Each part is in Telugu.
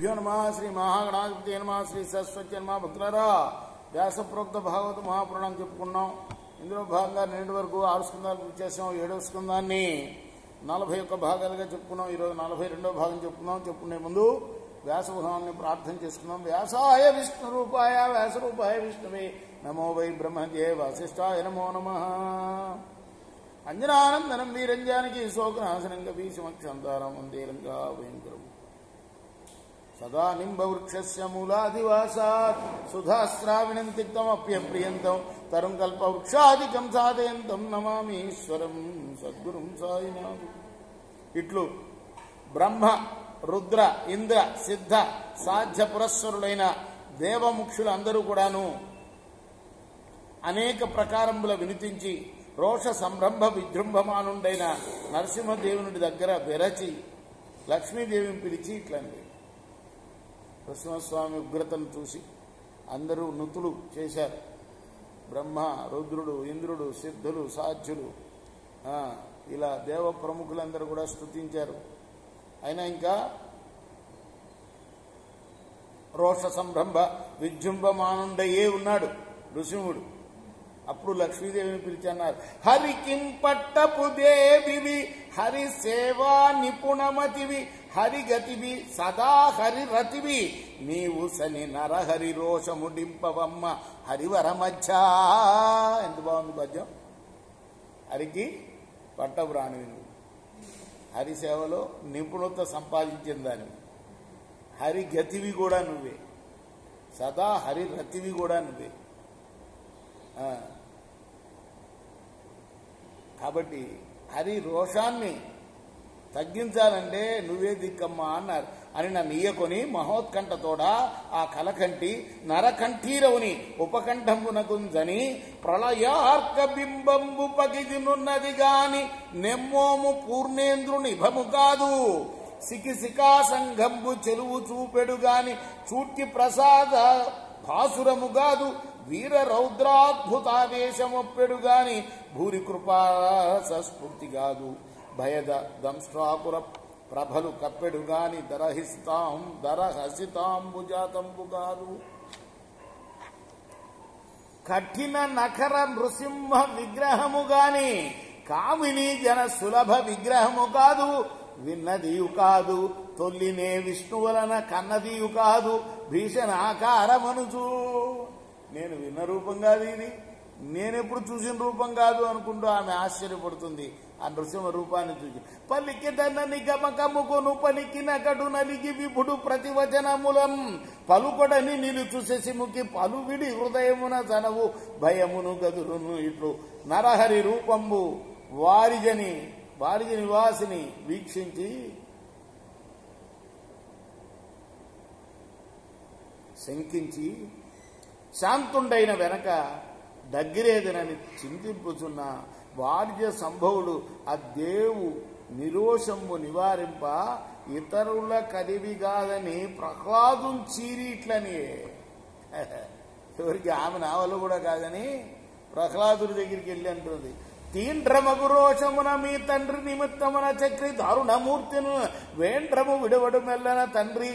గురుభ్యో నమః. శ్రీ మహాగణాధిపతి నమః. శ్రీ సరస్వతి నమః. భక్తులారా, వ్యాసప్రోక్త భాగవత మహాపురాణం చెప్పుకున్నాం. ఇందులో భాగంగా నిన్నటి వరకు 6 స్కందాలు పూర్తి చేసాం. 7వ స్కందాన్ని 41 భాగాలుగా చెప్పుకున్నాం. ఈరోజు 42వ భాగం చెప్పుకునే ముందు వ్యాసభగవాన్ని ప్రార్థన చేసుకున్నాం. వ్యాసాయ విష్ణు రూపాయ వ్యాసరూపాయ విష్ణువే నమో వై బ్రహ్మజే వాసిష్ఠాయ నమో నమః. అంజనానందనం వీరంజానికి శోకనాశనం కపీశమక్షంతారం వందే లంకా భయంకరం. సదా నింబవృక్షస్య మూలాదివాసాత్ సుధాస్రావిణం తిక్తమప్యప్రియంతం తరుం కల్పవృక్షాదికం సాధయంతం నమామీశ్వరం సద్గురుం సాయినాథ్. ఇట్లు బ్రహ్మ, రుద్ర, ఇంద్ర, సిద్ధ, సాధ్య పురస్సరులైన దేవముక్షులందరూ కూడాను అనేక ప్రకారముల వినితించి రోష సంరంభ విజృంభమానుండైన నరసింహదేవుని దగ్గర బెరచి లక్ష్మీదేవిని పిలిచి ఇట్లండి. నరసింహస్వామి ఉగ్రతను చూసి అందరూ నుతులు చేశారు. బ్రహ్మ, రుద్రుడు, ఇంద్రుడు, సిద్ధులు, సాధ్యులు, ఇలా దేవ ప్రముఖులందరూ కూడా స్తుతించారు. అయినా ఇంకా రోష సంరంభ విజృంభమానుండయే ఉన్నాడు నృసింహుడు. అప్పుడు లక్ష్మీదేవిని పిలిచి అన్నారు, హరికిం పట్టపు దేవివి హరి సేవా నిపుణమతివి హరిగతివి సదా హరిరతివి నీవు సని నరహరి రోషముడింపవమ్మ హరివర మధ్య. ఎంత బాగుంది పద్యం. హరికి పట్టపురాణివి నువ్వు, హరిసేవలో నిపుణత సంపాదించిన దానివి, హరిగతివి కూడా నువ్వే, సదా హరిరతివి కూడా నువ్వే. కాబట్టి హరి రోషాన్ని తగ్గించాలంటే నువ్వే దిక్కమ్మా అన్నారు. అని నన్ను ఇయ్యకొని మహోత్కంఠతోడ ఆ కలకంఠి నరకంఠీరవుని ఉపకంఠంబునకుంజని ప్రళయార్క బింబంబు పగిదినున్నది గాని నెమ్మోము పూర్ణేంద్రుని భము కాదు సికిసికా సంఘంబు చెలువు చూపెడు గాని చూట్కి ప్రసాద భాసురము కాదు వీర రౌద్రాద్భుతావేశమొప్పెడు గాని భూరి కృపా సస్ఫూర్తి కాదు భయద దంష్ట్రాపుర ప్రభలు కప్పెడు గాని దరహసితాంబుజాతంబు కాదు. కఠిన నఖర నృసింహ విగ్రహము గాని కామిని జన సులభ విగ్రహము కాదు. విన్నదియు కాదు తొల్లినే విష్ణువలన కన్నదియు కాదు భీషణాకారమనుచు. నేను విన్న రూపం కాదు ఇది, నేనెప్పుడు చూసిన రూపం కాదు అనుకుంటూ ఆమె ఆశ్చర్యపడుతుంది ఆ నృసింహ రూపాన్ని చూసి. పలికిదన్న నిగమకముకొను పలికిన కడు నలిగి విభుడు ప్రతివచనములం పలుకొడని నిలుచు శశిముఖి పలువిడి హృదయమున తనవు భయమును గదురును. ఇట్లు నరహరి రూపంబు వారిజని నివాసిని వీక్షించి శంకించి శాంతుండైన వెనక దగ్గరేదనని చింతింపుచున్న వార్య సంభవుడు ఆ దేవు నిరోషంబు నివారింప ఇతరుల కలివిగాదని ప్రహ్లాదుం చీరిట్లని. ఎవరికి ఆమె నావలు కూడా కాదని ప్రహ్లాదుడి దగ్గరికి వెళ్ళి అంటుంది, తీండ్రమగు రోషమున మీ తండ్రి నిమిత్తమున చక్రి దారుణమూర్తిను వేండ్రము విడవడు మెల్లన తండ్రి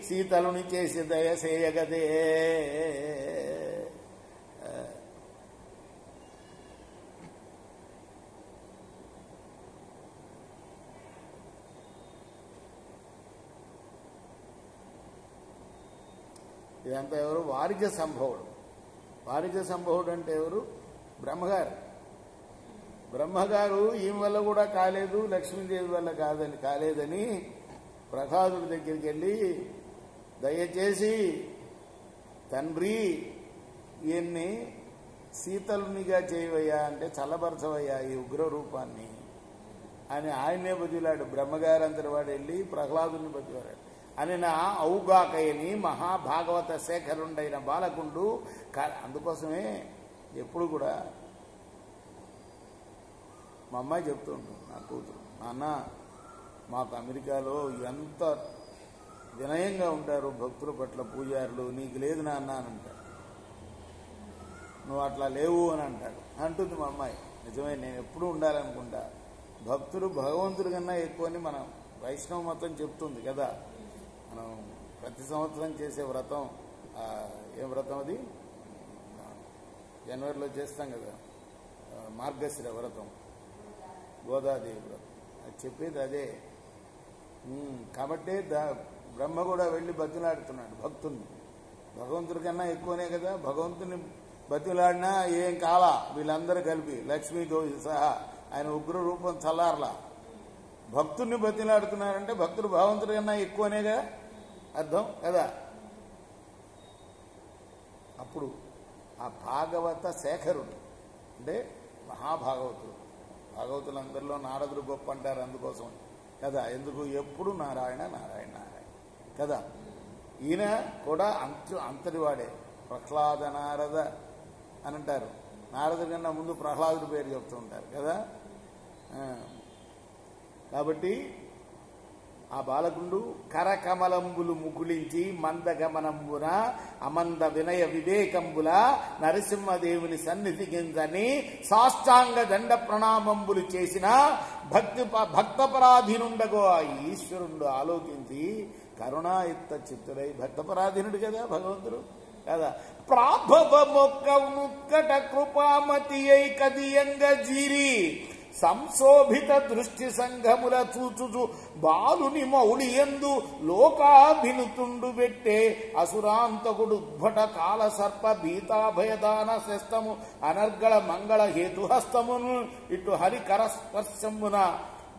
సీతలుని చేసి దయసేయగదే. ఇదంతా ఎవరు? వారిజ సంభవుడు. వారిజ సంభవుడు అంటే ఎవరు? బ్రహ్మగారు ఈమె వల్ల కూడా కాలేదు, లక్ష్మీదేవి వల్ల కాలేదని ప్రహ్లాదుడి దగ్గరికి వెళ్ళి దయచేసి తండ్రి ఈయన్ని శీతలునిగా చేయవయ్యా అంటే చల్లబరచవయ్యా ఈ ఉగ్ర రూపాన్ని అని ఆయన్నే బతిలాడు. బ్రహ్మగారు అంతటి వాడు వెళ్ళి ప్రహ్లాదుని బతిలాడు. అని నా ఔగాకయని మహాభాగవత శేఖరుండైన బాలకుండు. అందుకోసమే ఎప్పుడు కూడా మా అమ్మాయి చెప్తుండు, నా కూతురు, నాన్న మాకు అమెరికాలో ఎంత వినయంగా ఉంటారు భక్తుల పట్ల పూజారులు, నీకు లేదు నాన్న అని అంటారు, నువ్వు అట్లా లేవు అని అంటాడు అంటుంది మా అమ్మాయి. నిజమే, నేను ఎప్పుడూ ఉండాలనుకుంటా. భక్తులు భగవంతుడి కన్నా ఎక్కువని మనం వైష్ణవ మతం చెప్తుంది కదా. మనం ప్రతి సంవత్సరం చేసే వ్రతం ఏం వ్రతం అది? జనవరిలో చేస్తాం కదా, మార్గశిర వ్రతం, గోదాదేవి వ్రతం. అది చెప్పేది అదే. కాబట్టి బ్రహ్మ కూడా వెళ్ళి బతిలాడుతున్నాడు భక్తుల్ని. భగవంతుడి కన్నా ఎక్కువనే కదా. భగవంతుని బతిలాడినా ఏం కాలా, వీళ్ళందరూ కలిపి లక్ష్మీతో సహా ఆయన ఉగ్ర రూపం చల్లారలా. భక్తుడిని బతిలాడుతున్నారంటే భక్తుడు భగవంతుడి కన్నా ఎక్కువనేగా అర్థం కదా. అప్పుడు ఆ భాగవత శేఖరుడు అంటే మహాభాగవతుడు, భాగవతులందరిలో నారదుడు గొప్ప అంటారు అందుకోసం కదా. ఎందుకు? ఎప్పుడు నారాయణ నారాయణ నారాయణ కదా. ఈయన కూడా అంతటివాడే, ప్రహ్లాద నారద అని అంటారు. నారదుడి కన్నా ముందు ప్రహ్లాదుడి పేరు చెప్తూ ఉంటారు కదా. కాబట్టి ఆ బాలకుడు కరకమలంబులు ముకుళించి మందగమనంబున అమంద వినయ వివేకంబుల నరసింహదేవుని సన్నిధికిందని సాష్టాంగ దండ ప్రణామంబులు చేసిన భక్తపరాధీనుండగో ఆ ఈశ్వరుడు ఆలోకించి కరుణాయుక్త చిత్తుడై, భక్తపరాధీనుడు కదా భగవంతుడు కదా. ప్రాభవ మొక్క ముక్కట కృపామతి కదియంగ జీరి సంశోభిత దృష్టి సంఘముల చూచుచు బాలుని మౌళియందు లోకాభినుతుండు పెట్టే అసురాంతకుడు ఉద్భట కాల సర్ప భీతాభయదాన శస్తము అనర్గళ మంగళ హేతుహస్తమును ఇటు హరికర స్పర్శమున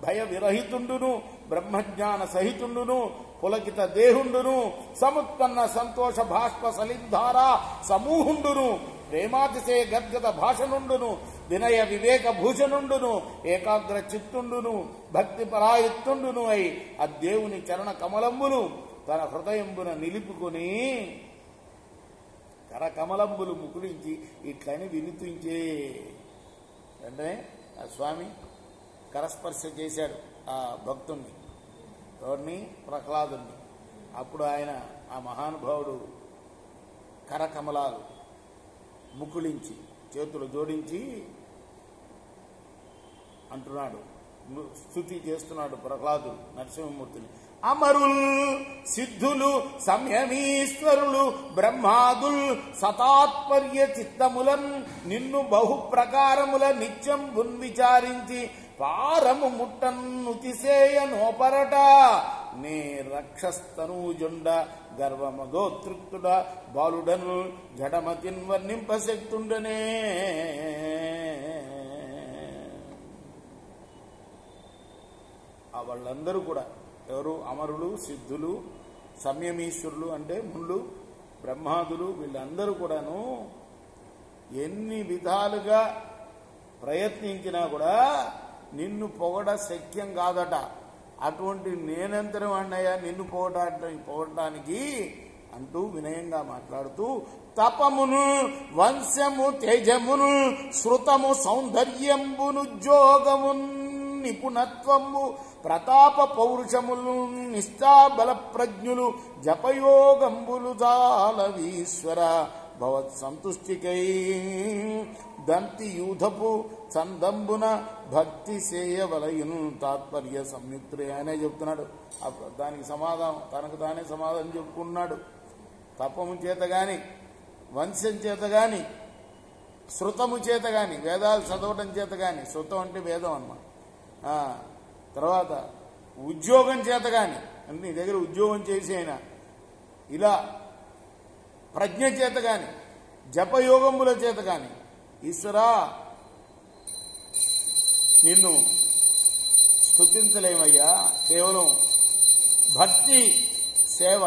భయ విరహితుండును బ్రహ్మజ్ఞాన సహితుండును పులకిత దేహుండును సముత్పన్న సంతోష బాష్ప సలింధార సమూహుండును ప్రేమాతిశయ గద్గద భాషనుండును వినయ వివేక భూషణుండును ఏకాగ్ర చిత్తుండును భక్తి పరాయుత్తుండును అయి ఆ దేవుని చరణ కమలంబులు తన హృదయంబున నిలుపుకొని కరకమలంబులు ముకుళించి ఇట్లని వినిపించే అంటే ఆ స్వామి కరస్పర్శ చేశాడు ఆ భక్తుణ్ణి, ఎవరిని? ప్రహ్లాదుని. అప్పుడు ఆయన ఆ మహానుభావుడు కరకమలాలు ముకుళించి చేతులు జోడించి అంటున్నాడు, స్తుతి చేస్తున్నాడు ప్రహ్లాదుడు నరసింహమూర్తిని. అమరుల్ సిద్ధులు సంయమీశ్వరులు బ్రహ్మాదుల్ సతాత్పర్య చిత్తములన్ నిన్ను బహు ప్రకారముల నిత్యం విచారించి పారము ముట్టన్నుతిసేయ నోపరట నే రక్షస్తనూజుండ గర్వమదోతృప్తుడ బాలుడను జడమతిన్ వర్ణింపశక్తుండనే. వాళ్ళందరూ కూడా ఎవరు? అమరులు, సిద్ధులు, సంయమీశ్వరులు అంటే ముళ్ళు, బ్రహ్మాదులు, వీళ్ళందరూ కూడాను ఎన్ని విధాలుగా ప్రయత్నించినా కూడా నిన్ను పొగడ శక్యం కాదట. అటువంటి నేనెంతరం అన్నయ్య నిన్ను పొగడటానికి అంటూ వినయంగా మాట్లాడుతూ తపమును వంశము తేజమును శృతము సౌందర్యంబును నిపుణత్వము ప్రతాప పౌరుషములు నిష్ఠాబల ప్రజ్ఞులు జపయోగంబులు జాలవీశ్వర భవత్ సంతుష్టికై దంతి యూధపు చందంబున భక్తి చేయవలయును తాత్పర్య సంయుక్తుడే అనే చెప్తున్నాడు. దానికి సమాధానం తనకు తానే సమాధానం చెప్పుకున్నాడు. తపము చేత గాని, వంశం చేత గాని, శృతము చేత గాని, వేదాలు చదవటం చేత గాని, శృతం అంటే వేదం అన్నమాట. తర్వాత ఉద్యోగం చేత గాని, నీ దగ్గర ఉద్యోగం చేసి అయినా ఇలా ప్రజ్ఞ చేత గాని, జపయోగముల చేత గాని ఈశ్వరా నిన్ను స్తుతించలేమయ్యా. కేవలం భక్తి సేవ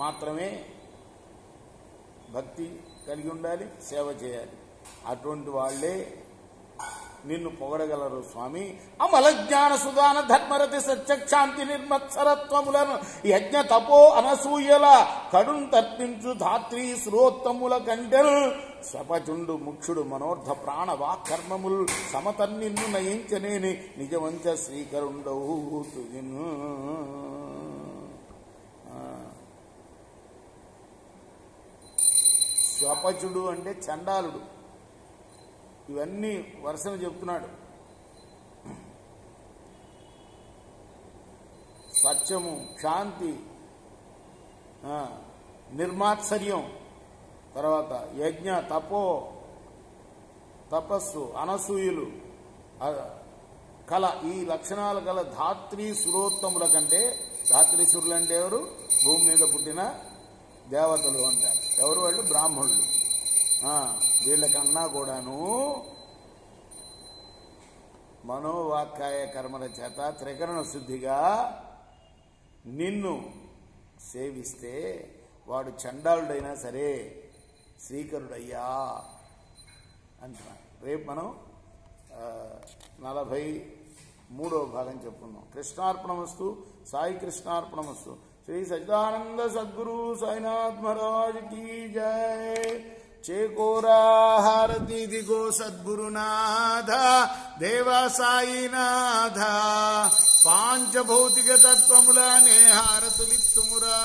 మాత్రమే, భక్తి కలిగి ఉండాలి, సేవ చేయాలి. అటువంటి వాళ్లే నిన్ను పొగడగలరు స్వామి. అమల జ్ఞాన సుదాన ధర్మరతి సత్యక్షాంతి నిర్మత్సరత్వములను యజ్ఞ తపో అనసూయల కడున్ తర్పించు ధాత్రి శ్రోత్తముల కంటెను స్వపచుండు ముక్షుడు మనోర్ధ ప్రాణ వాకర్మములు సమతన్నిన్ను నయించనేని నిజవంచ శ్రీకరుండవు తుజిను. స్వపచుడు అంటే చండాలుడు. ఇవన్నీ వరుసను చెప్తున్నాడు. సత్యము, శాంతి, నిర్మాత్సర్యం, తర్వాత యజ్ఞ, తపస్సు, అనసూయులు, కళ, ఈ లక్షణాలు గల ధాత్రీ సురోత్తముల కంటే, ధాత్రీసురులు అంటే ఎవరు? భూమి మీద పుట్టిన దేవతలు అంటారు. ఎవరు వాళ్ళు? బ్రాహ్మణులు. వీళ్ళకన్నా కూడాను మనోవాక్కాయ కర్మల చేత త్రికరణ శుద్ధిగా నిన్ను సేవిస్తే వాడు చండాలుడైనా సరే శ్రీకరుడయ్యా అంటున్నాడు. రేపు మనం 43వ భాగం చెప్పుకుందాం. కృష్ణార్పణమస్తు. సాయి కృష్ణార్పణమస్తు. శ్రీ సచ్చిదానంద సద్గురు సాయినాథ్ మహారాజ్ की जय. చేకోరా హారతి దిగో సద్గురునాథ దేవా సాయినాథ, పాంచభౌతిక తత్వములనే హారతులిత్తుమురా.